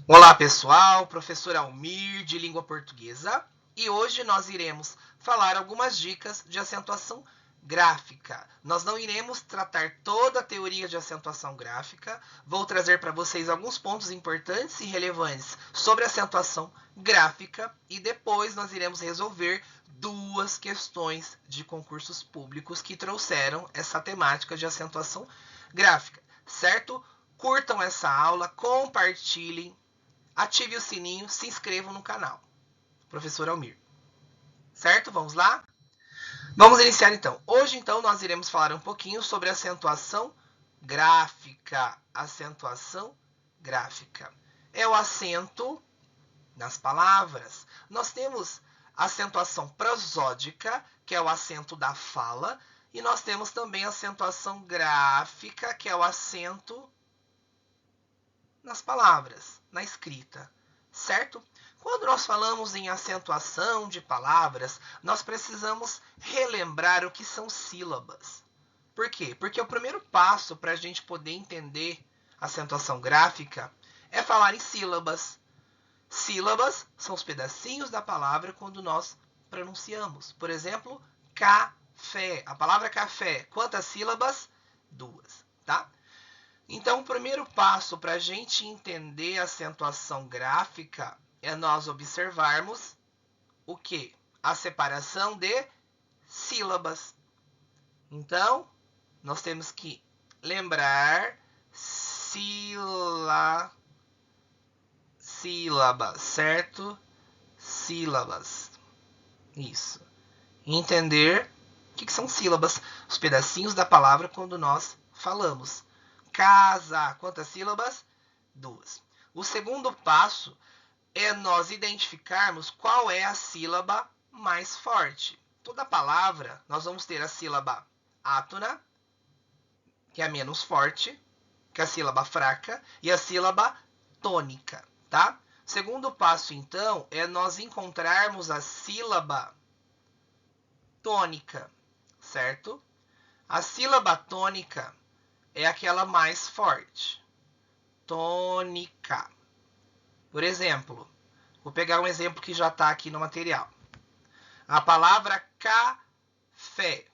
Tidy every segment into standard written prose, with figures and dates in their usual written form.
Olá pessoal, professor Almir de língua portuguesa e hoje nós iremos falar algumas dicas de acentuação gráfica. Nós não iremos tratar toda a teoria de acentuação gráfica, vou trazer para vocês alguns pontos importantes e relevantes sobre acentuação gráfica e depois nós iremos resolver duas questões de concursos públicos que trouxeram essa temática de acentuação gráfica, certo? Curtam essa aula, compartilhem, ative o sininho, se inscrevam no canal. Professor Almir. Certo? Vamos lá? Vamos iniciar então. Hoje, então, nós iremos falar um pouquinho sobre acentuação gráfica. Acentuação gráfica. É o acento nas palavras. Nós temos acentuação prosódica, que é o acento da fala, e nós temos também acentuação gráfica, que é o acento nas palavras, na escrita, certo? Quando nós falamos em acentuação de palavras, nós precisamos relembrar o que são sílabas. Por quê? Porque o primeiro passo para a gente poder entender acentuação gráfica é falar em sílabas. Sílabas são os pedacinhos da palavra quando nós pronunciamos. Por exemplo, café. A palavra café, quantas sílabas? 2, tá? Então, o primeiro passo para a gente entender a acentuação gráfica é nós observarmos o quê? A separação de sílabas. Então, nós temos que lembrar sílabas, certo? Sílabas. Isso. Entender o que são sílabas, os pedacinhos da palavra quando nós falamos. Casa, quantas sílabas? 2. O segundo passo é nós identificarmos qual é a sílaba mais forte. Toda palavra, nós vamos ter a sílaba átona, que é a menos forte, que é a sílaba fraca, e a sílaba tônica, tá? O segundo passo, então, é nós encontrarmos a sílaba tônica, certo? A sílaba tônica é aquela mais forte. Tônica. Por exemplo, vou pegar um exemplo que já está aqui no material. A palavra café.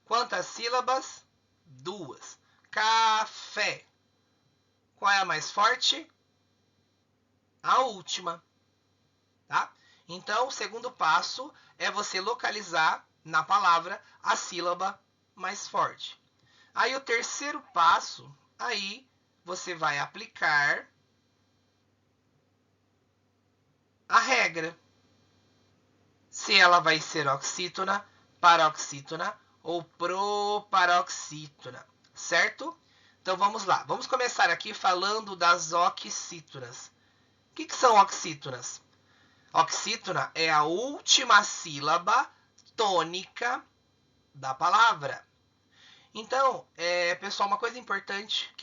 Quantas sílabas? 2. Café. Qual é a mais forte? A última. Tá? Então, o segundo passo é você localizar na palavra a sílaba mais forte. Aí o terceiro passo, aí você vai aplicar a regra. Se ela vai ser oxítona, paroxítona ou proparoxítona, certo? Então vamos lá. Vamos começar aqui falando das oxítonas. O que são oxítonas? Oxítona é a última sílaba tônica da palavra. Então, pessoal, uma coisa importante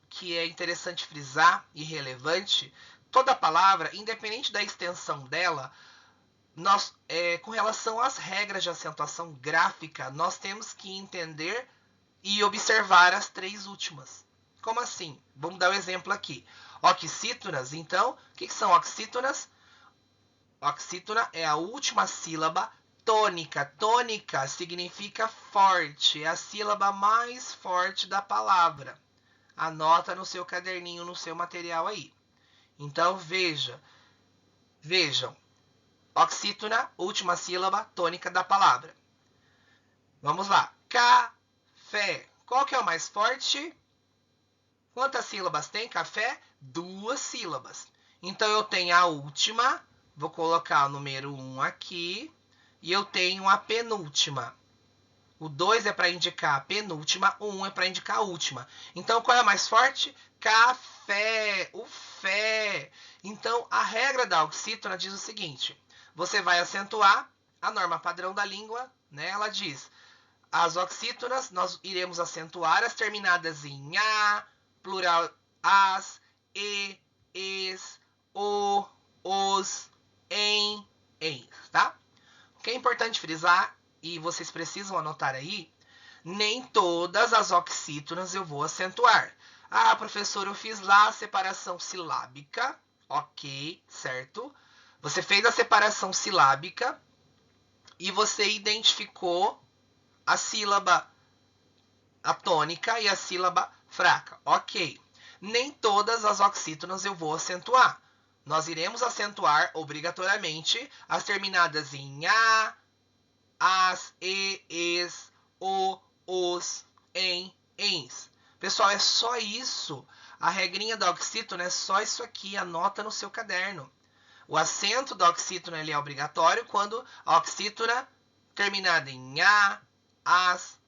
que é interessante frisar e relevante, toda palavra, independente da extensão dela, nós, com relação às regras de acentuação gráfica, nós temos que entender e observar as três últimas. Como assim? Vamos dar um exemplo aqui. Oxítonas, então, o que são oxítonas? Oxítona é a última sílaba tônica. Tônica significa forte, é a sílaba mais forte da palavra. Anota no seu caderninho, no seu material aí. Então, vejam. Oxítona, última sílaba tônica da palavra. Vamos lá. Café. Qual que é o mais forte? Quantas sílabas tem café? 2 sílabas. Então, eu tenho a última, vou colocar o número 1 aqui, e eu tenho a penúltima. O 2 é para indicar a penúltima, o 1 é para indicar a última. Então, qual é a mais forte? Café, o fé. Então, a regra da oxítona diz o seguinte: você vai acentuar a norma padrão da língua, né? Ela diz, as oxítonas, nós iremos acentuar as terminadas em a, plural as, e, es, o, os, em, tá? O que é importante frisar, e vocês precisam anotar aí, nem todas as oxítonas eu vou acentuar. Ah, professor, eu fiz lá a separação silábica, Ok, certo? Você fez a separação silábica e você identificou a sílaba atônica e a sílaba fraca. Ok. Nem todas as oxítonas eu vou acentuar. Nós iremos acentuar obrigatoriamente as terminadas em a, as, es, o, os, em, ens. Pessoal, é só isso. A regrinha da oxítona é só isso aqui. Anota no seu caderno. O acento da oxítona ele é obrigatório quando a oxítona terminada em a, as,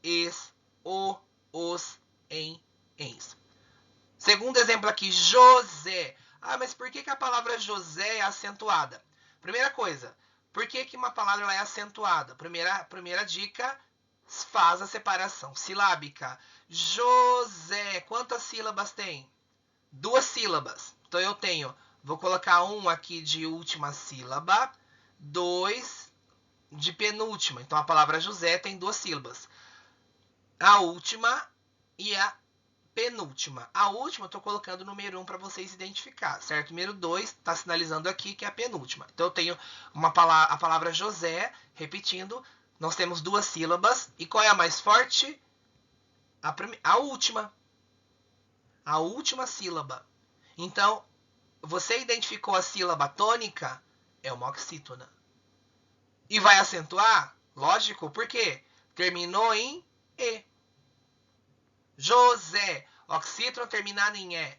es, o, os, em, ens. Segundo exemplo aqui, José. Ah, mas por que a palavra José é acentuada? Primeira coisa, por que uma palavra é acentuada? Primeira dica, faz a separação silábica. José, quantas sílabas tem? 2 sílabas. Então eu tenho, vou colocar um aqui de última sílaba, 2 de penúltima. Então a palavra José tem 2 sílabas. A última e a penúltima. A última eu estou colocando o número 1 para vocês identificar, certo? O número 2 está sinalizando aqui que é a penúltima. Então eu tenho a palavra José, repetindo, nós temos 2 sílabas. E qual é a mais forte? A última. A última sílaba. Então, você identificou a sílaba tônica? É uma oxítona. E vai acentuar? Lógico, por quê? Terminou em E. José, oxítona terminada em E.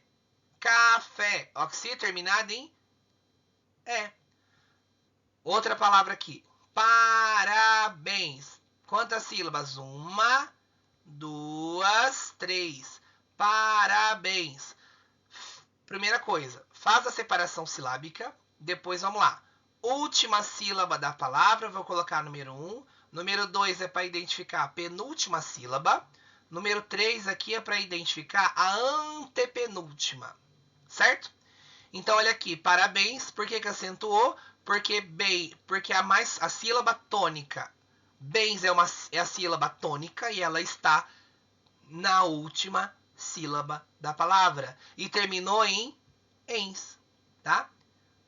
Café, oxítona terminada em E. Outra palavra aqui. Parabéns. Quantas sílabas? 1, 2, 3. Parabéns. Primeira coisa, faz a separação silábica. Depois, vamos lá. Última sílaba da palavra, vou colocar número 1. Número 2 é para identificar a penúltima sílaba. Número 3 aqui é para identificar a antepenúltima. Certo? Então, olha aqui, parabéns. Por que acentuou? Porque a sílaba tônica. Bens é a sílaba tônica e ela está na última sílaba da palavra. E terminou em ens, tá?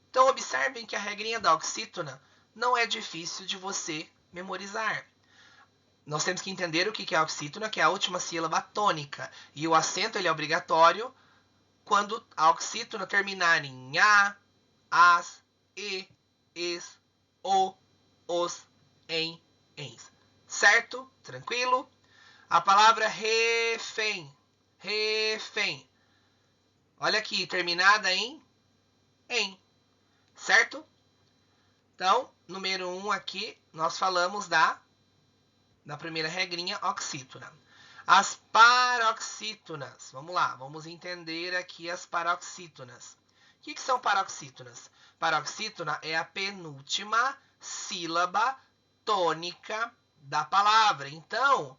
Então, observem que a regrinha da oxítona não é difícil de você memorizar. Nós temos que entender o que é a oxítona, que é a última sílaba tônica. E o acento ele é obrigatório quando a oxítona terminar em a, as, es, o, os, em, ens. Certo? Tranquilo? A palavra refém. Refém. Olha aqui, terminada em. Certo? Então, número 1 aqui, nós falamos da primeira regrinha, oxítona. As paroxítonas. Vamos lá, vamos entender aqui as paroxítonas. O que são paroxítonas? Paroxítona é a penúltima sílaba tônica da palavra. Então,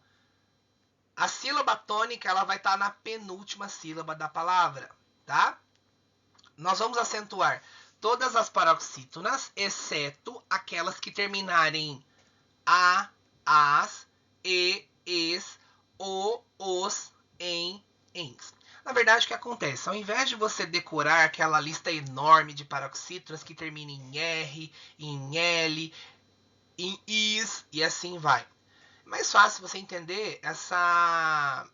a sílaba tônica ela vai estar na penúltima sílaba da palavra, tá? Nós vamos acentuar todas as paroxítonas, exceto aquelas que terminarem em a, as, es, o, os, em, ens. Na verdade, o que acontece? Ao invés de você decorar aquela lista enorme de paroxítonas que termina em R, em L, em is e assim vai. É mais fácil você entender essa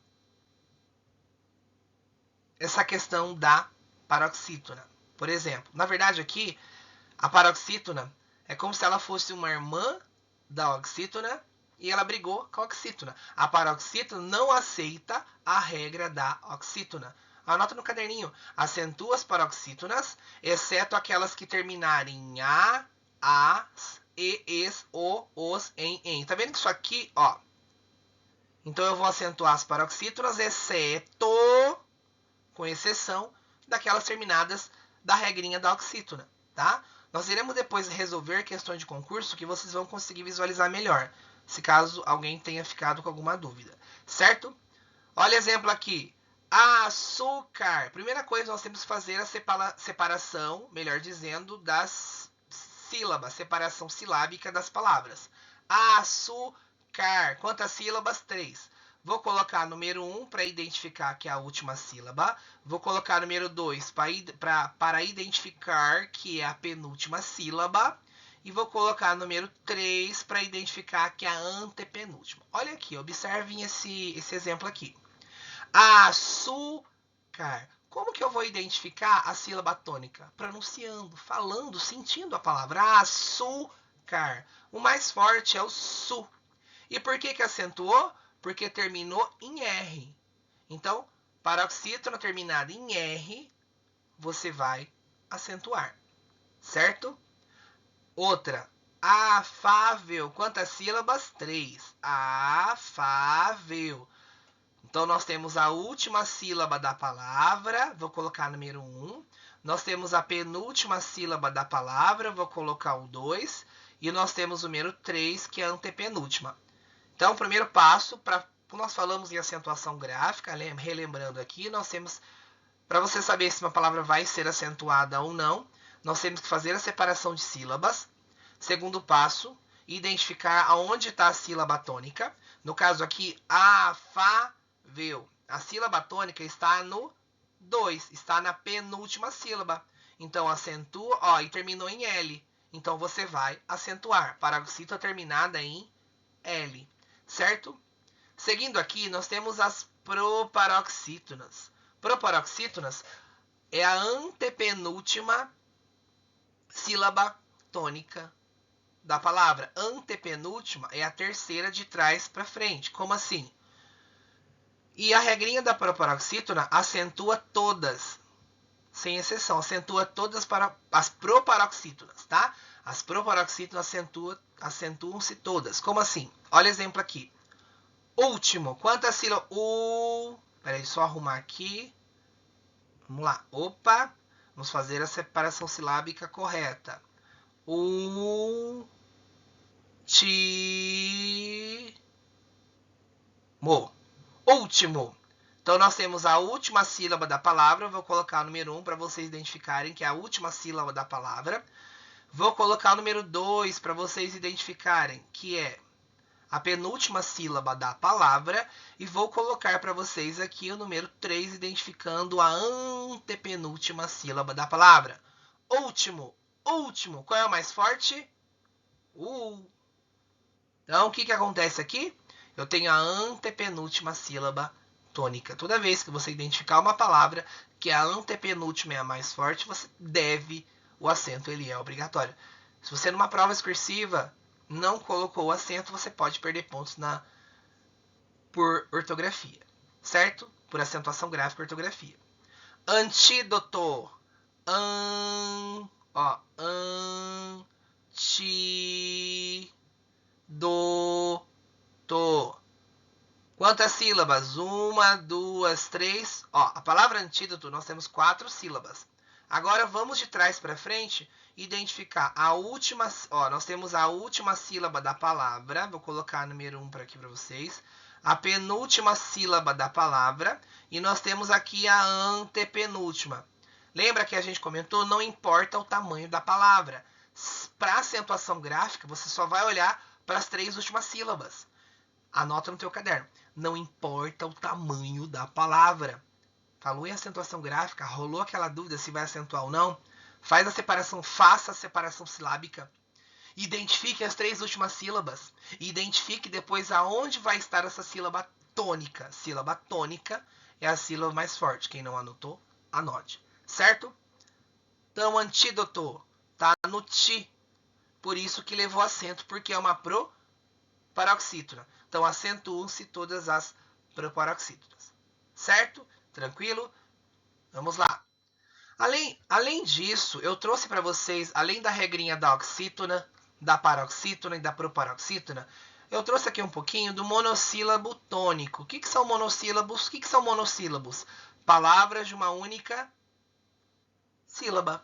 questão da paroxítona. Por exemplo, na verdade aqui, a paroxítona é como se ela fosse uma irmã da oxítona e ela brigou com a oxítona. A paroxítona não aceita a regra da oxítona. Anota no caderninho. Acentua as paroxítonas, exceto aquelas que terminarem em a, as, es, o, os, em. Tá vendo que isso aqui, ó. Então eu vou acentuar as paroxítonas, exceto, com exceção, daquelas terminadas da regrinha da oxítona, tá? Nós iremos depois resolver questões de concurso que vocês vão conseguir visualizar melhor, se caso alguém tenha ficado com alguma dúvida, certo? Olha exemplo aqui. Açúcar. Primeira coisa, nós temos que fazer a separação, melhor dizendo, das sílabas, separação silábica das palavras. Açúcar. Quantas sílabas? 3. Vou colocar número 1 para identificar que é a última sílaba. Vou colocar número 2 para identificar que é a penúltima sílaba. E vou colocar número 3 para identificar que é a antepenúltima. Olha aqui, observem esse exemplo aqui. Açúcar. Como que eu vou identificar a sílaba tônica? Pronunciando, falando, sentindo a palavra. Açúcar. O mais forte é o su. E por que acentuou? Porque terminou em R. Então, paroxítona terminada em R, você vai acentuar. Certo? Outra. Afável. Quantas sílabas? 3. Afável. Então, nós temos a última sílaba da palavra, vou colocar número 1. Nós temos a penúltima sílaba da palavra, vou colocar o 2. E nós temos o número 3, que é a antepenúltima. Então, o primeiro passo, como nós falamos em acentuação gráfica, relembrando aqui, nós temos, para você saber se uma palavra vai ser acentuada ou não, nós temos que fazer a separação de sílabas. Segundo passo, identificar aonde está a sílaba tônica. No caso aqui, afável. A sílaba tônica está no 2, está na penúltima sílaba. Então, acentua, e terminou em L. Então, você vai acentuar. Paroxítona terminada em L. Certo? Seguindo aqui, nós temos as proparoxítonas. Proparoxítonas é a antepenúltima sílaba tônica da palavra. Antepenúltima é a terceira de trás para frente. Como assim? E a regrinha da proparoxítona acentua todas, sem exceção, acentua todas para as proparoxítonas, tá? As proparoxítonas acentuam-se todas. Como assim? Olha o exemplo aqui. Último. Quantas sílabas? Peraí, só arrumar aqui. Vamos lá. Opa. Vamos fazer a separação silábica correta. Último. Último. Então, nós temos a última sílaba da palavra. Vou colocar o número 1 para vocês identificarem que é a última sílaba da palavra. Vou colocar o número 2 para vocês identificarem que é a penúltima sílaba da palavra. E vou colocar para vocês aqui o número 3, identificando a antepenúltima sílaba da palavra. Último. Último. Qual é o mais forte? Então, o que acontece aqui? Eu tenho a antepenúltima sílaba tônica. Toda vez que você identificar uma palavra que a antepenúltima é a mais forte, você deve o acento, ele é obrigatório. Se você numa prova discursiva não colocou o acento, você pode perder pontos por ortografia, certo? Por acentuação gráfica e ortografia. Antídoto. Antídoto. Quantas sílabas? 1, 2, 3. A palavra antídoto, nós temos 4 sílabas. Agora, vamos de trás para frente identificar a última. Nós temos a última sílaba da palavra. Vou colocar número 1 aqui para vocês. A penúltima sílaba da palavra. E nós temos aqui a antepenúltima. Lembra que a gente comentou? Não importa o tamanho da palavra. Para acentuação gráfica, você só vai olhar para as 3 últimas sílabas. Anota no teu caderno. Não importa o tamanho da palavra. Falou em acentuação gráfica, rolou aquela dúvida se vai acentuar ou não? Faz a separação, faça a separação silábica. Identifique as 3 últimas sílabas. E identifique depois aonde vai estar essa sílaba tônica. Sílaba tônica é a sílaba mais forte. Quem não anotou, anote. Certo? Então, antídoto tá no ti. Por isso que levou acento, porque é uma proparoxítona. Então, acentuam-se todas as proparoxítonas. Certo? Tranquilo? Vamos lá. Além disso, eu trouxe para vocês, além da regrinha da oxítona, da paroxítona e da proparoxítona, eu trouxe aqui um pouquinho do monossílabo tônico. O que são monossílabos? O que são monossílabos? Palavras de uma única sílaba.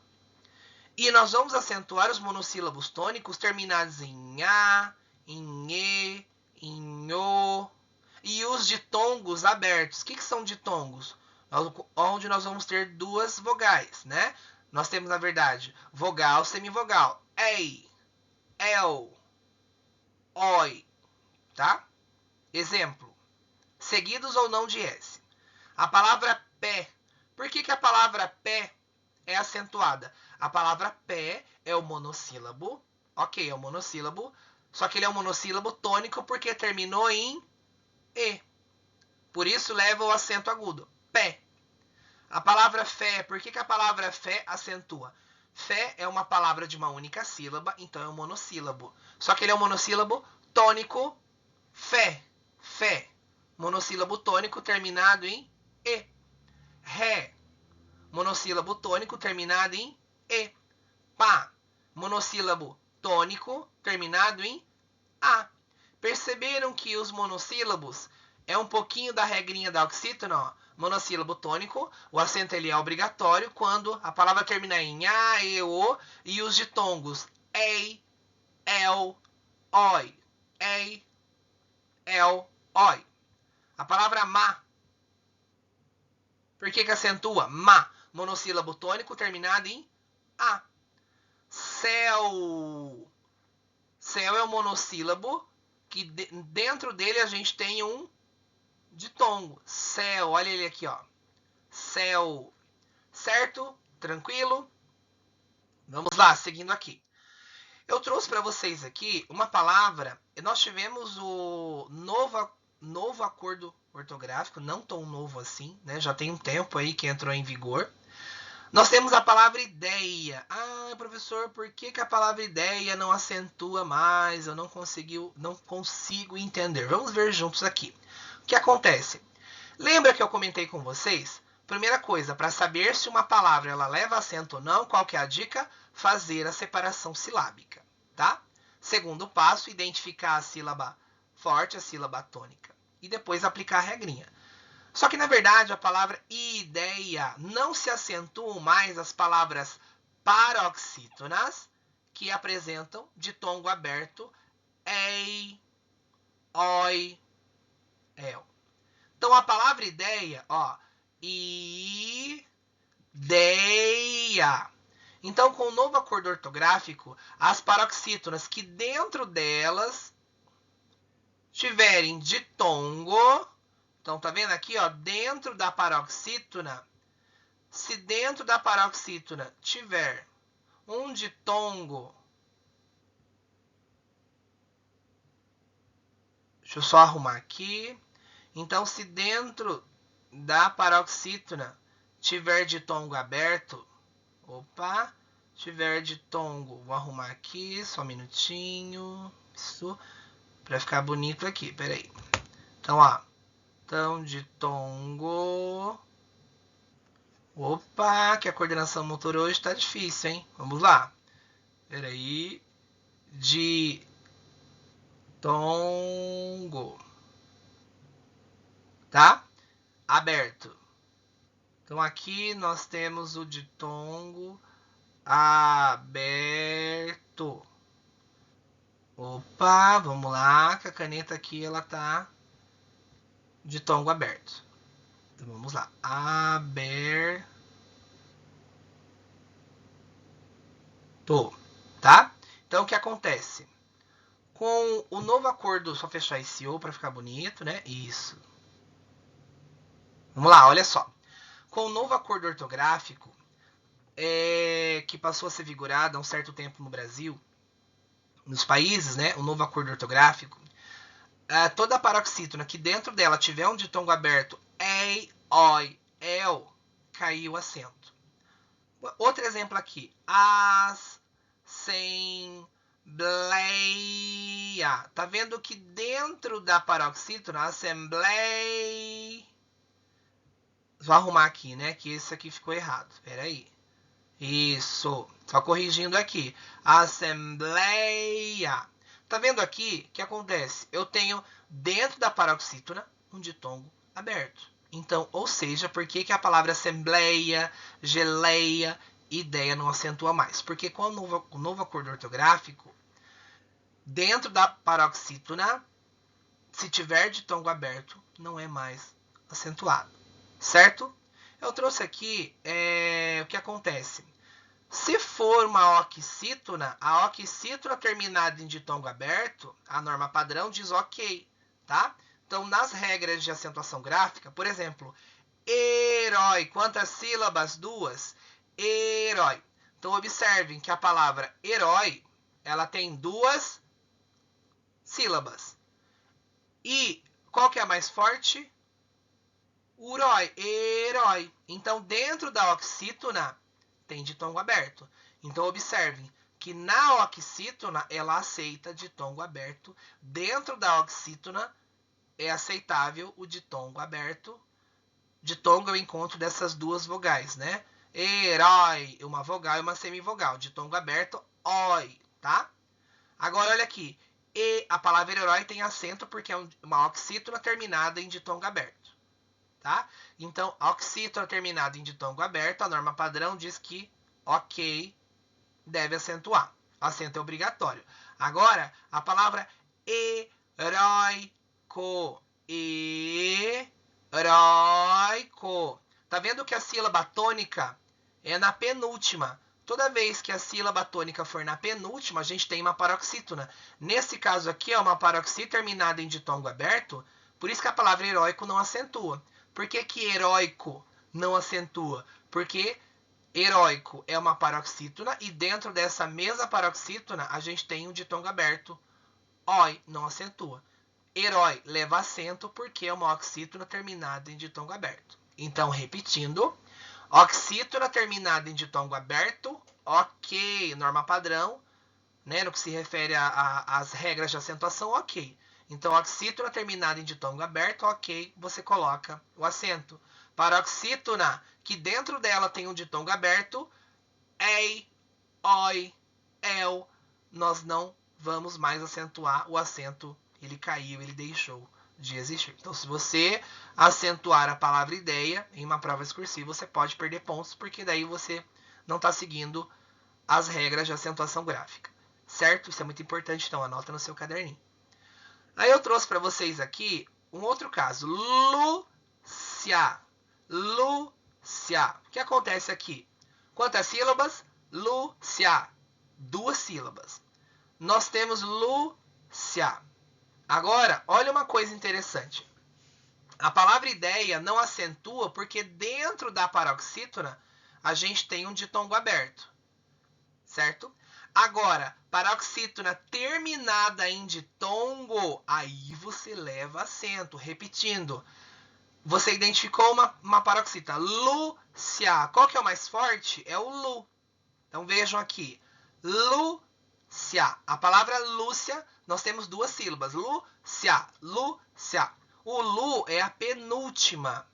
E nós vamos acentuar os monossílabos tônicos terminados em A, em E, em O. E os ditongos abertos. O que são ditongos? Onde nós vamos ter 2 vogais, né? Nós temos, na verdade, vogal, semivogal. Ei, el, oi, tá? Exemplo. seguidos ou não de S. A palavra pé. Por que a palavra pé é acentuada? A palavra pé é o monossílabo. Ok, é o monossílabo. Só que ele é um monossílabo tônico porque terminou em E. Por isso leva o acento agudo. Pé. A palavra fé. Por que a palavra fé acentua? Fé é uma palavra de uma única sílaba, então é um monossílabo. Só que ele é um monossílabo tônico. Fé. Fé. Monossílabo tônico terminado em E. Ré. Monossílabo tônico terminado em E. Pá. Monossílabo tônico terminado em A. Perceberam que os monossílabos é um pouquinho da regrinha da oxítona, ó. Monossílabo tônico, o acento ele é obrigatório quando a palavra termina em A, E, O, e os ditongos ei, el, oi, ei, el, oi. A palavra má, por que acentua? Má, monossílabo tônico terminado em A. Céu. Céu é um monossílabo que dentro dele a gente tem um ditongo. Céu, olha ele aqui, ó. Céu. Certo? Tranquilo? Vamos lá, seguindo aqui. Eu trouxe para vocês aqui uma palavra. Nós tivemos o novo acordo ortográfico, não tão novo assim, né? Já tem um tempo aí que entrou em vigor. Nós temos a palavra ideia. Ah, professor, por que a palavra ideia não acentua mais? Eu não consigo entender. Vamos ver juntos aqui. O que acontece? Lembra que eu comentei com vocês? Primeira coisa, para saber se uma palavra ela leva acento ou não, qual que é a dica? Fazer a separação silábica, tá? Segundo passo, identificar a sílaba forte, a sílaba tônica. E depois aplicar a regrinha. Só que, na verdade, a palavra ideia não se acentuam mais as palavras paroxítonas que apresentam ditongo aberto ei, oi, el. Então, a palavra ideia, ó, ideia. Então, com o novo acordo ortográfico, as paroxítonas que dentro delas tiverem ditongo. Então, tá vendo aqui, ó, dentro da paroxítona, se dentro da paroxítona tiver um ditongo, deixa eu só arrumar aqui. Então, se dentro da paroxítona tiver ditongo aberto, tiver ditongo, vou arrumar aqui, só um minutinho, isso, para ficar bonito aqui, peraí. Então, ó. Então, ditongo. Que a coordenação motor hoje está difícil, hein? Vamos lá. Peraí. Ditongo. Tá? Aberto. Então, aqui nós temos o ditongo aberto. Vamos lá, que a caneta aqui, ela tá ditongo aberto. Então, vamos lá. Aberto. Tá? Então, o que acontece? Com o novo acordo, só fechar esse O para ficar bonito, né? Isso. Vamos lá, olha só. Com o novo acordo ortográfico, que passou a ser vigorado há um certo tempo no Brasil, nos países, né? O novo acordo ortográfico, toda a paroxítona que dentro dela tiver um ditongo aberto, ei, oi, el, caiu o acento. Outro exemplo aqui. Assembleia. Tá vendo que dentro da paroxítona, assembleia. Vou arrumar aqui, né? Que esse aqui ficou errado. Espera aí. Isso. Só corrigindo aqui. Assembleia. Tá vendo aqui o que acontece? Eu tenho dentro da paroxítona um ditongo aberto. Então, ou seja, por que a palavra assembleia, geleia, ideia não acentua mais? Porque com o novo acordo ortográfico, dentro da paroxítona, se tiver ditongo aberto, não é mais acentuado. Certo? Eu trouxe aqui o que acontece. Se for uma oxítona, a oxítona terminada em ditongo aberto, a norma padrão diz ok, tá? Então, nas regras de acentuação gráfica, por exemplo, herói, quantas sílabas? 2. Herói. Então, observem que a palavra herói, ela tem 2 sílabas. E qual que é a mais forte? Urói, herói. Então, dentro da oxítona, tem ditongo aberto. Então, observem que na oxítona, ela aceita ditongo aberto. Dentro da oxítona, é aceitável o ditongo aberto. Ditongo é o encontro dessas duas vogais, né? Herói, uma vogal e uma semivogal. Ditongo aberto, oi, tá? Agora, olha aqui. E a palavra herói tem acento porque é uma oxítona terminada em ditongo aberto, tá? Então, oxítona terminada em ditongo aberto, a norma padrão diz que, ok, deve acentuar. Acento é obrigatório. Agora, a palavra heróico. Heróico. Tá vendo que a sílaba tônica é na penúltima? Toda vez que a sílaba tônica for na penúltima, a gente tem uma paroxítona. Nesse caso aqui, é uma paroxítona terminada em ditongo aberto, por isso que a palavra heróico não acentua. Por que que heróico não acentua? Porque heróico é uma paroxítona e dentro dessa mesma paroxítona a gente tem um ditongo aberto. Oi, não acentua. Herói leva acento porque é uma oxítona terminada em ditongo aberto. Então, repetindo, oxítona terminada em ditongo aberto, ok, norma padrão, né, no que se refere às regras de acentuação, ok. Então, oxítona terminada em ditongo aberto, ok, você coloca o acento. Paroxítona, que dentro dela tem um ditongo aberto, ei, oi, el, nós não vamos mais acentuar o acento, ele caiu, ele deixou de existir. Então, se você acentuar a palavra ideia em uma prova discursiva, você pode perder pontos, porque daí você não está seguindo as regras de acentuação gráfica. Certo? Isso é muito importante, então anota no seu caderninho. Aí eu trouxe para vocês aqui um outro caso. Lúcia. Lúcia. O que acontece aqui? Quantas sílabas? Lúcia. 2 sílabas. Nós temos Lúcia. Agora, olha uma coisa interessante. A palavra ideia não acentua porque dentro da paroxítona a gente tem um ditongo aberto. Certo? Agora, paroxítona terminada em ditongo, aí você leva acento. Repetindo, você identificou uma paroxítona. Lúcia. Qual que é o mais forte? É o Lu. Então vejam aqui. Lúcia. A palavra Lúcia, nós temos 2 sílabas. Lúcia. Lúcia. O Lu é a penúltima.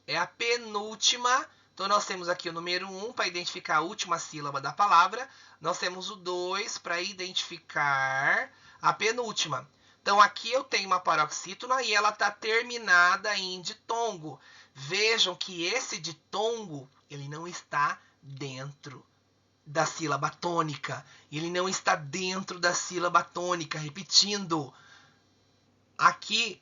É a penúltima. Então, nós temos aqui o número 1 para identificar a última sílaba da palavra. Nós temos o 2 para identificar a penúltima. Então, aqui eu tenho uma paroxítona e ela está terminada em ditongo. Vejam que esse ditongo, ele não está dentro da sílaba tônica. Ele não está dentro da sílaba tônica. Repetindo, aqui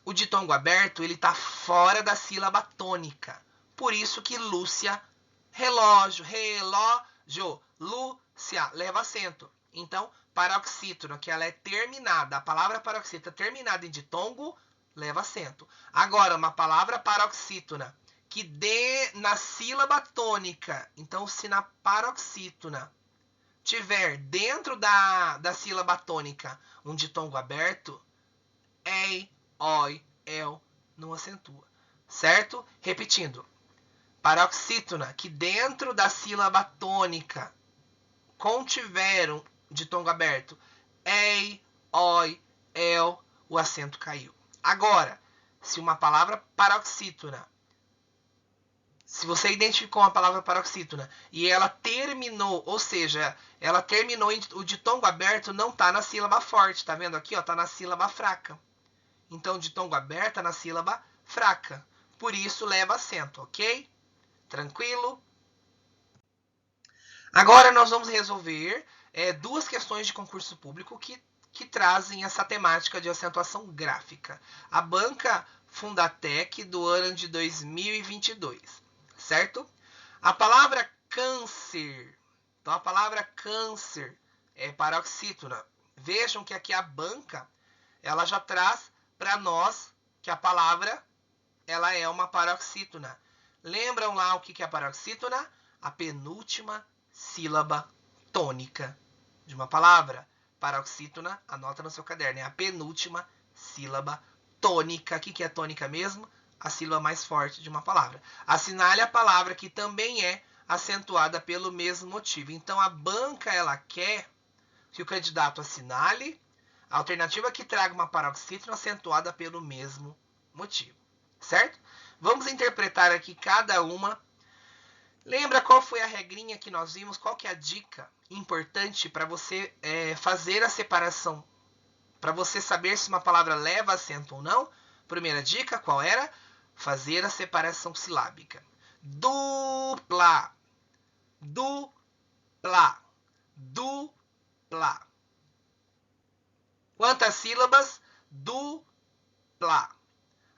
o ditongo aberto ele está fora da sílaba tônica. Por isso que Lúcia, relógio, relógio, Lúcia, leva acento. Então, paroxítona, que ela é terminada, a palavra paroxítona terminada em ditongo, leva acento. Agora, uma palavra paroxítona que dê na sílaba tônica. Então, se na paroxítona tiver dentro da sílaba tônica um ditongo aberto, ei, oi, el, não acentua. Certo? Repetindo. Paroxítona, que dentro da sílaba tônica contiver um ditongo aberto, ei, oi, el, o acento caiu. Agora, se uma palavra paroxítona, se você identificou uma palavra paroxítona e ela terminou, ou seja, ela terminou, o ditongo aberto não está na sílaba forte, tá vendo aqui? Está na sílaba fraca. Então, ditongo aberto está na sílaba fraca. Por isso, leva acento, ok? Tranquilo? Agora nós vamos resolver 2 questões de concurso público que trazem essa temática de acentuação gráfica. A banca Fundatec do ano de 2022, certo? A palavra câncer, então a palavra câncer é paroxítona. Vejam que aqui a banca, ela já traz para nós que a palavra ela é uma paroxítona. Lembram lá o que é a paroxítona? A penúltima sílaba tônica de uma palavra. Paroxítona, anota no seu caderno, é a penúltima sílaba tônica. O que é tônica mesmo? A sílaba mais forte de uma palavra. Assinale a palavra que também é acentuada pelo mesmo motivo. Então, a banca, ela quer que o candidato assinale a alternativa que traga uma paroxítona acentuada pelo mesmo motivo. Certo? Vamos interpretar aqui cada uma. Lembra qual foi a regrinha que nós vimos? Qual que é a dica importante para você fazer a separação? Para você saber se uma palavra leva acento ou não? Primeira dica, qual era? Fazer a separação silábica. Dupla. Dupla. Dupla. Quantas sílabas? Dupla.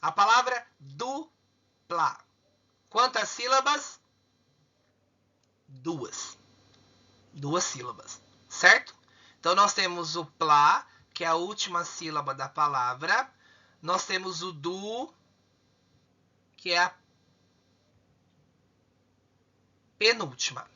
A palavra dupla. Quantas sílabas? Duas. Duas sílabas, certo? Então, nós temos o plá, que é a última sílaba da palavra. Nós temos o du, que é a penúltima.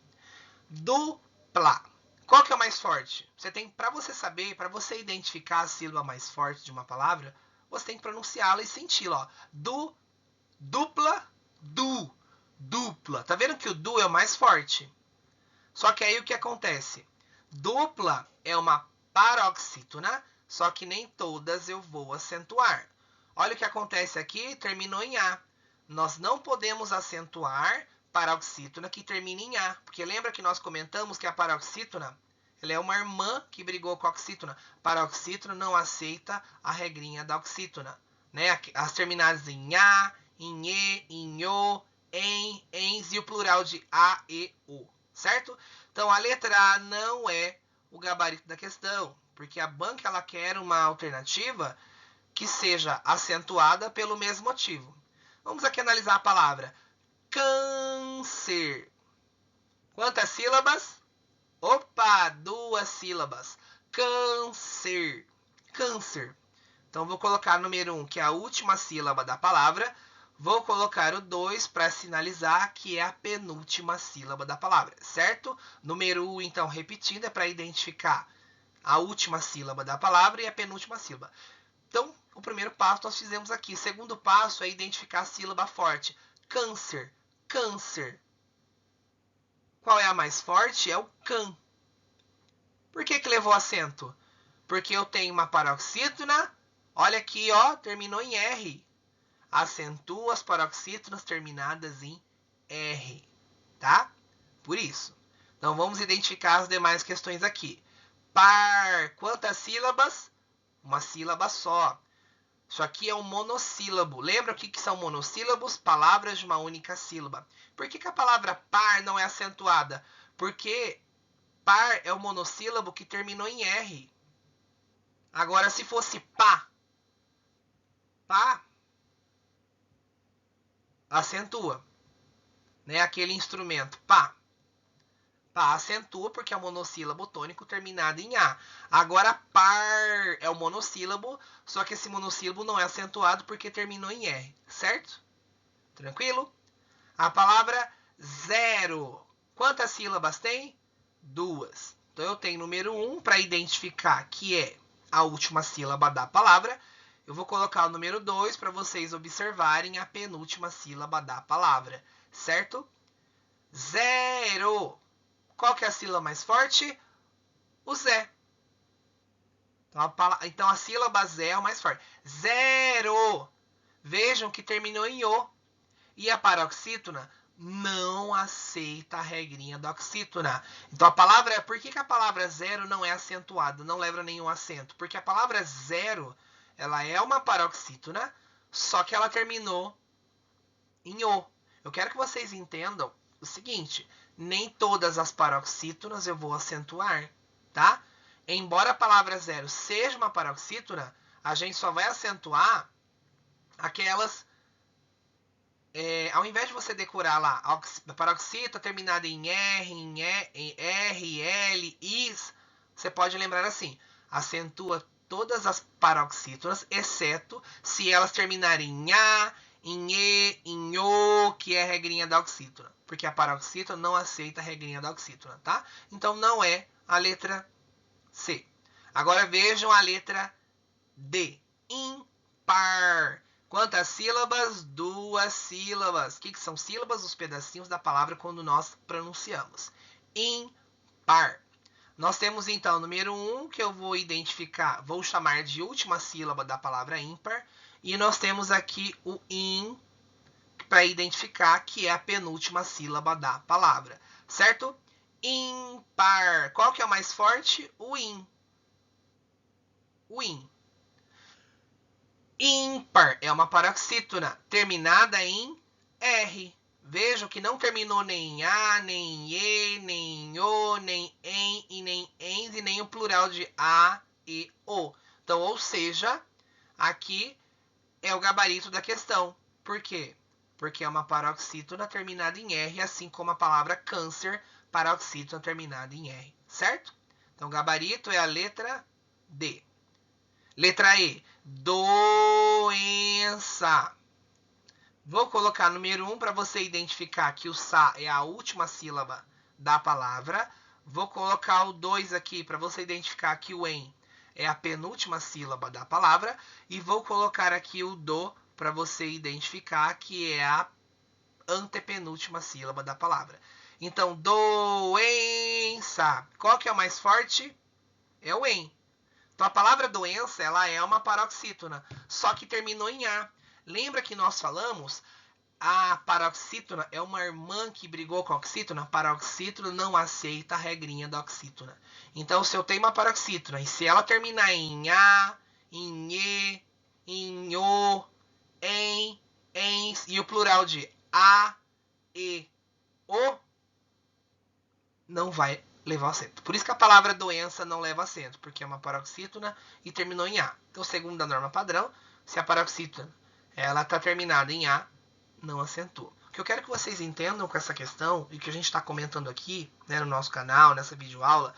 Dupla. Qual que é o mais forte? Para você saber, para você identificar a sílaba mais forte de uma palavra, você tem que pronunciá-la e senti-la. Dupla, dupla. Tá vendo que o du é o mais forte? Só que aí o que acontece? Dupla é uma paroxítona, só que nem todas eu vou acentuar. Olha o que acontece aqui, terminou em A. Nós não podemos acentuar paroxítona que termina em A, porque lembra que nós comentamos que a paroxítona ela é uma irmã que brigou com a oxítona. Paroxítona não aceita a regrinha da oxítona. Né? As terminadas em A, em E, em O, em, ens e o plural de A, E, O. Certo? Então, a letra A não é o gabarito da questão, porque a banca ela quer uma alternativa que seja acentuada pelo mesmo motivo. Vamos aqui analisar a palavra câncer. Quantas sílabas? Opa, duas sílabas. Câncer. Câncer. Então, vou colocar o número 1, que é a última sílaba da palavra. Vou colocar o 2 para sinalizar que é a penúltima sílaba da palavra, certo? Número 1, então, repetindo, é para identificar a última sílaba da palavra e a penúltima sílaba. Então, o primeiro passo nós fizemos aqui. O segundo passo é identificar a sílaba forte. Câncer, câncer. Qual é a mais forte? É o can. Por que levou acento? Porque eu tenho uma paroxítona. Olha aqui, ó, terminou em R. Acentua as paroxítonas terminadas em R, tá? Por isso. Então, vamos identificar as demais questões aqui. Par, quantas sílabas? Uma sílaba só. Isso aqui é um monossílabo. Lembra o que são monossílabos? Palavras de uma única sílaba. Por que a palavra par não é acentuada? Porque par é o monossílabo que terminou em R. Agora, se fosse pá, acentua. Né? Aquele instrumento, pá. Pá acentua porque é o monossílabo tônico terminado em A. Agora, par é o monossílabo, só que esse monossílabo não é acentuado porque terminou em R, certo? Tranquilo? A palavra zero. Quantas sílabas tem? Duas. Então, eu tenho número 1 para identificar que é a última sílaba da palavra. Eu vou colocar o número 2 para vocês observarem a penúltima sílaba da palavra, certo? Zero. Qual que é a sílaba mais forte? O Zé. Então, a sílaba Zé é a mais forte. Zero. Vejam que terminou em O. E a paroxítona não aceita a regrinha da oxítona. Então, por que a palavra zero não é acentuada? Não leva nenhum acento? Porque a palavra zero, ela é uma paroxítona, só que ela terminou em O. Eu quero que vocês entendam o seguinte, nem todas as paroxítonas eu vou acentuar, tá? Embora a palavra zero seja uma paroxítona, a gente só vai acentuar aquelas... ao invés de você decorar lá a paroxítona terminada em R, em R, L, Is, você pode lembrar assim, acentua todas as paroxítonas, exceto se elas terminarem em A, em E, em O, que é a regrinha da oxítona. Porque a paroxítona não aceita a regrinha da oxítona, tá? Então não é a letra C. Agora vejam a letra D. Impar. Quantas sílabas? 2 sílabas. O que são sílabas? Os pedacinhos da palavra quando nós pronunciamos. Impar. Nós temos então o número 1, que eu vou identificar, vou chamar de última sílaba da palavra ímpar. E nós temos aqui o in, para identificar que é a penúltima sílaba da palavra. Certo? Impar. Qual que é o mais forte? O in. O in. Ímpar é uma paroxítona terminada em R. Vejam que não terminou nem em A, nem em E, nem em O, nem em e nem ens, e nem o plural de A, E, O. Então, ou seja, aqui é o gabarito da questão. Por quê? Porque é uma paroxítona terminada em R, assim como a palavra câncer, paroxítona terminada em R. Certo? Então, o gabarito é a letra D. Letra E. Doença. Vou colocar número 1 para você identificar que o sa é a última sílaba da palavra. Vou colocar o 2 aqui para você identificar que o em é a penúltima sílaba da palavra. E vou colocar aqui o do para você identificar que é a antepenúltima sílaba da palavra. Então, doença. Qual que é o mais forte? É o em. Então, a palavra doença, ela é uma paroxítona, só que terminou em A. Lembra que nós falamos, a paroxítona é uma irmã que brigou com a oxítona? A paroxítona não aceita a regrinha da oxítona. Então, se eu tenho uma paroxítona, e se ela terminar em A, em E, em O, em, e o plural de A, E, O, não vai levar acento. Por isso que a palavra doença não leva acento, porque é uma paroxítona e terminou em A. Então, segundo a norma padrão, se a paroxítona ela está terminada em A, não acentua. O que eu quero que vocês entendam com essa questão, e que a gente está comentando aqui, né, no nosso canal, nessa videoaula,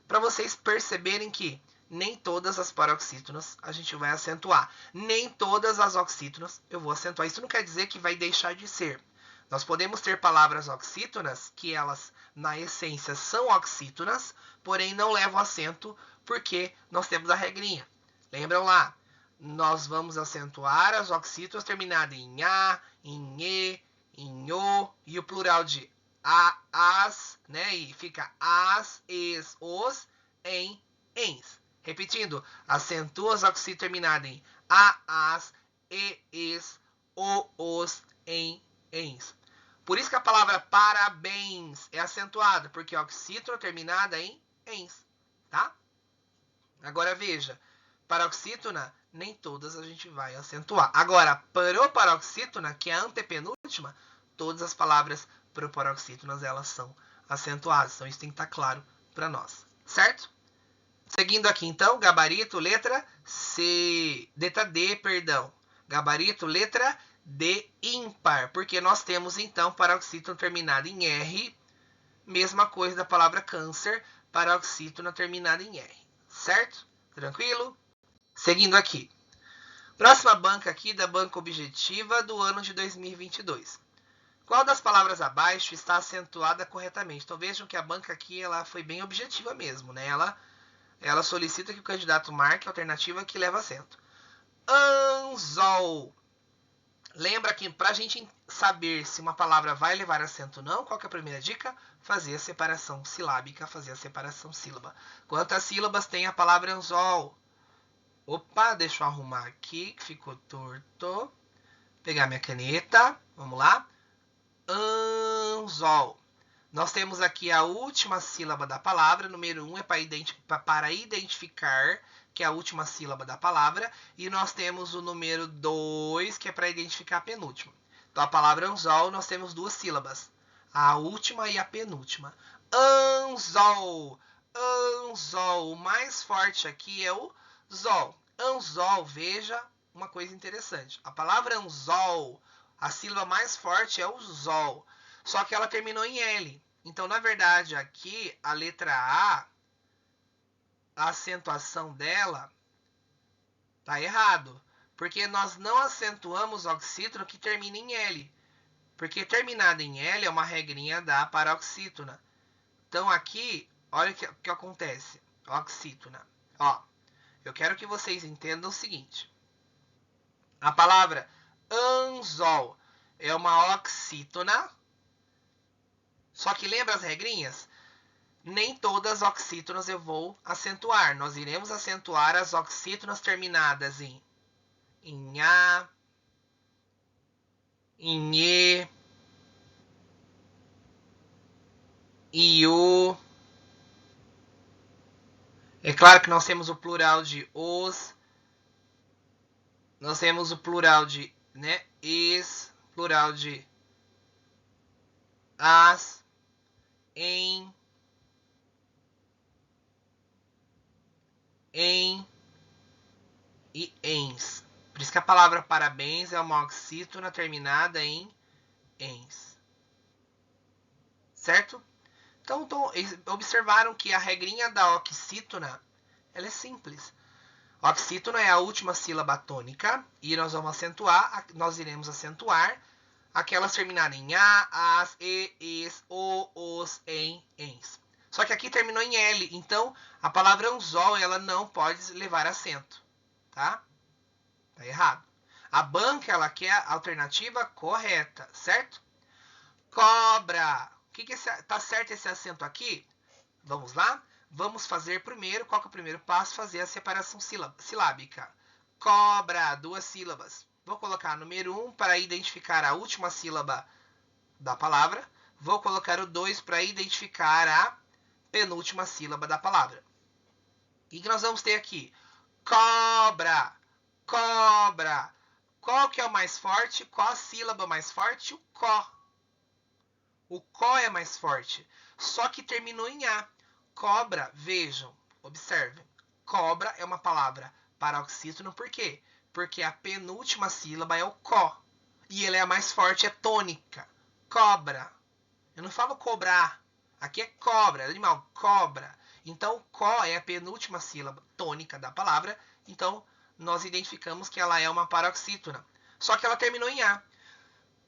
para vocês perceberem que nem todas as paroxítonas a gente vai acentuar. Nem todas as oxítonas eu vou acentuar. Isso não quer dizer que vai deixar de ser. Nós podemos ter palavras oxítonas que elas, na essência, são oxítonas, porém não levam acento porque nós temos a regrinha. Lembram lá? Nós vamos acentuar as oxítonas terminadas em A, em E, em O, e o plural de a, as, né? E fica as, es, os, em, ens. Repetindo, acentua as oxítonas terminadas em a, as, e, es, o, os, em, ens. Por isso que a palavra parabéns é acentuada, porque a oxítona terminada em ens, tá? Agora veja, paroxítona, nem todas a gente vai acentuar. Agora, proparoxítona, que é a antepenúltima, todas as palavras proparoxítonas, elas são acentuadas. Então, isso tem que estar claro para nós, certo? Seguindo aqui, então, gabarito, letra C. Letra D, perdão. Gabarito, letra D, ímpar. Porque nós temos, então, paroxítona terminada em R. Mesma coisa da palavra câncer, paroxítona terminada em R. Certo? Tranquilo? Seguindo aqui. Próxima banca aqui da banca objetiva do ano de 2022. Qual das palavras abaixo está acentuada corretamente? Então vejam que a banca aqui ela foi bem objetiva mesmo, né? Ela solicita que o candidato marque a alternativa que leva acento. Anzol. Lembra que para a gente saber se uma palavra vai levar acento ou não, qual que é a primeira dica? Fazer a separação silábica, fazer a separação sílaba. Quantas sílabas tem a palavra anzol? Opa, deixa eu arrumar aqui, que ficou torto. Pegar minha caneta, vamos lá. Anzol. Nós temos aqui a última sílaba da palavra. Número 1 é para identificar, que é a última sílaba da palavra. E nós temos o número 2, que é para identificar a penúltima. Então, a palavra anzol, nós temos 2 sílabas. A última e a penúltima. Anzol. Anzol. O mais forte aqui é o zol. Anzol, veja uma coisa interessante. A palavra anzol, a sílaba mais forte é o zol. Só que ela terminou em L. Então, na verdade, aqui, a letra A, a acentuação dela Tá errado. Porque nós não acentuamos oxítono que termina em L. Porque terminada em L é uma regrinha da paroxítona. Então aqui, olha o que acontece. Oxítona. Ó, eu quero que vocês entendam o seguinte. A palavra anzol é uma oxítona. Só que lembra as regrinhas? Nem todas as oxítonas eu vou acentuar. Nós iremos acentuar as oxítonas terminadas em A, em E, IU. É claro que nós temos o plural de os, nós temos o plural de es, plural de as, em e ens. Por isso que a palavra parabéns é uma oxítona terminada em ens. Certo? Então, observaram que a regrinha da oxítona ela é simples. Oxítona é a última sílaba tônica e nós iremos acentuar aquelas terminadas em a, as, e, es, o, os, em, ens. Só que aqui terminou em L, então a palavra anzol ela não pode levar acento, tá? Tá errado. A banca ela quer a alternativa correta, certo? Cobra. Tá certo esse acento aqui? Vamos lá? Vamos fazer primeiro, qual que é o primeiro passo? Fazer a separação silábica. Cobra, 2 sílabas. Vou colocar número 1 para identificar a última sílaba da palavra. Vou colocar o 2 para identificar a penúltima sílaba da palavra. E que nós vamos ter aqui? Cobra, cobra. Qual que é o mais forte? Qual a sílaba mais forte? O có. O có é mais forte. Só que terminou em A. Cobra, vejam, observem. Cobra é uma palavra paroxítono, por quê? Porque a penúltima sílaba é o có. E ela é a mais forte, é tônica. Cobra. Eu não falo cobrar. Aqui é cobra, é animal, cobra. Então, có é a penúltima sílaba tônica da palavra. Então, nós identificamos que ela é uma paroxítona. Só que ela terminou em A.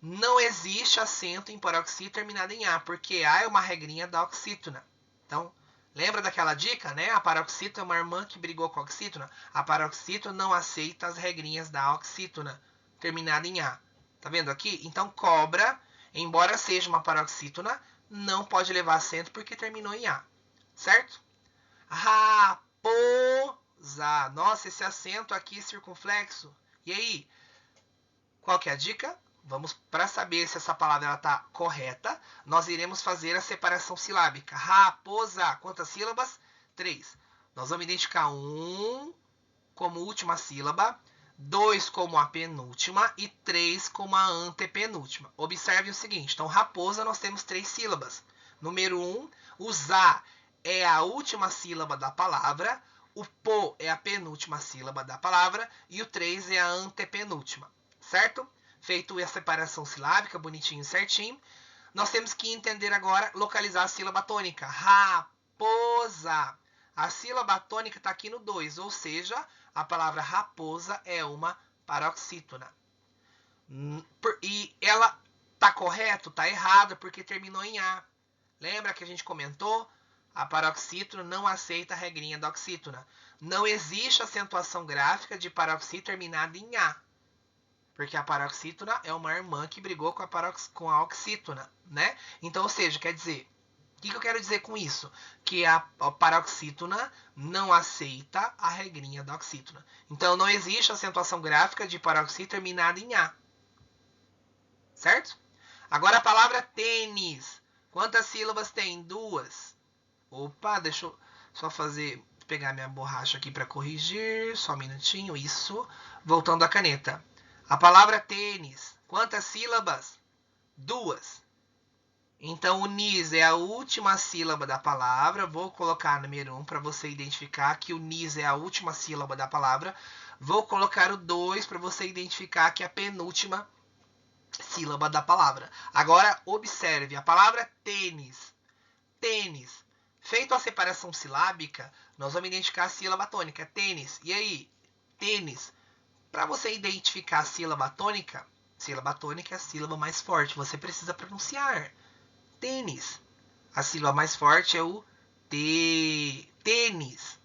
Não existe acento em paroxítona terminado em A, porque A é uma regrinha da oxítona. Então, lembra daquela dica, né? A paroxítona é uma irmã que brigou com a oxítona. A paroxítona não aceita as regrinhas da oxítona, terminada em A. Tá vendo aqui? Então, cobra, embora seja uma paroxítona, não pode levar acento porque terminou em A. Certo? Raposa. Nossa, esse acento aqui circunflexo. E aí? Qual que é a dica? Vamos, para saber se essa palavra está correta, nós iremos fazer a separação silábica. Raposa, quantas sílabas? 3. Nós vamos identificar 1 como última sílaba, 2 como a penúltima e 3 como a antepenúltima. Observe o seguinte, então raposa nós temos 3 sílabas. Número 1, o za é a última sílaba da palavra, o po é a penúltima sílaba da palavra e o 3 é a antepenúltima, certo? Feito a separação silábica, bonitinho, certinho, nós temos que entender agora, localizar a sílaba tônica. Raposa. A sílaba tônica está aqui no 2, ou seja, a palavra raposa é uma paroxítona. E ela está correto? Está errado, porque terminou em A. Lembra que a gente comentou? A paroxítona não aceita a regrinha da oxítona. Não existe acentuação gráfica de paroxítona terminada em A. Porque a paroxítona é uma irmã que brigou com a oxítona, né? Então, ou seja, quer dizer, o que eu quero dizer com isso? Que a paroxítona não aceita a regrinha da oxítona. Então, não existe acentuação gráfica de paroxítona terminada em A. Certo? Agora, a palavra tênis. Quantas sílabas tem? 2. Opa, deixa eu só pegar minha borracha aqui para corrigir. Só um minutinho, isso. Voltando à caneta. A palavra tênis, quantas sílabas? 2. Então, o nis é a última sílaba da palavra. Vou colocar número 1 para você identificar que o nis é a última sílaba da palavra. Vou colocar o 2 para você identificar que é a penúltima sílaba da palavra. Agora, observe, a palavra tênis. Tênis. Feito a separação silábica, nós vamos identificar a sílaba tônica. Tênis. E aí? tênis. Para você identificar a sílaba tônica é a sílaba mais forte. Você precisa pronunciar. Tênis. A sílaba mais forte é o T. Tênis.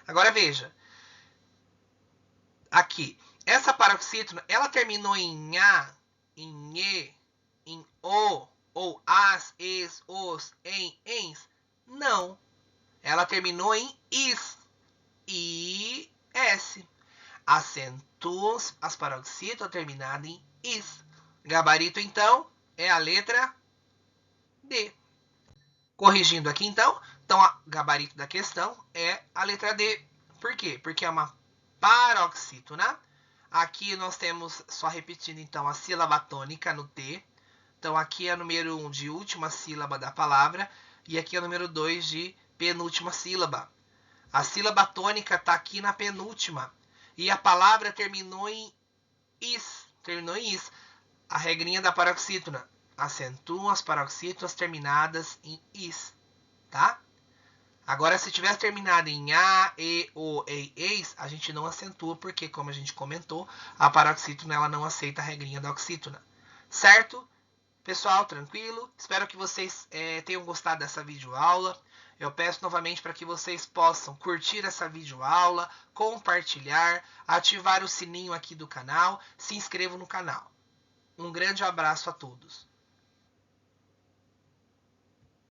Agora veja. Aqui. Essa paroxítona, ela terminou em A, em E, em O, ou as, es, os, em, ens? Não. Ela terminou em is. I, S. Acentuam as paroxítonas terminadas em is. Gabarito, então, é a letra D. Corrigindo aqui, então, o gabarito da questão é a letra D. Por quê? Porque é uma paroxítona. Aqui nós temos, só repetindo, então, a sílaba tônica no T. Então, aqui é o número 1 de última sílaba da palavra. E aqui é o número 2 de penúltima sílaba. A sílaba tônica está aqui na penúltima. E a palavra terminou em is. Terminou em is. A regrinha da paroxítona. Acentuam as paroxítonas terminadas em is. Tá? Agora, se tivesse terminado em A, E, O, E, Eis, a gente não acentua, porque, como a gente comentou, a paroxítona ela não aceita a regrinha da oxítona. Certo? Pessoal, tranquilo? Espero que vocês tenham gostado dessa videoaula. Eu peço novamente para que vocês possam curtir essa videoaula, compartilhar, ativar o sininho aqui do canal, se inscrevam no canal. Um grande abraço a todos.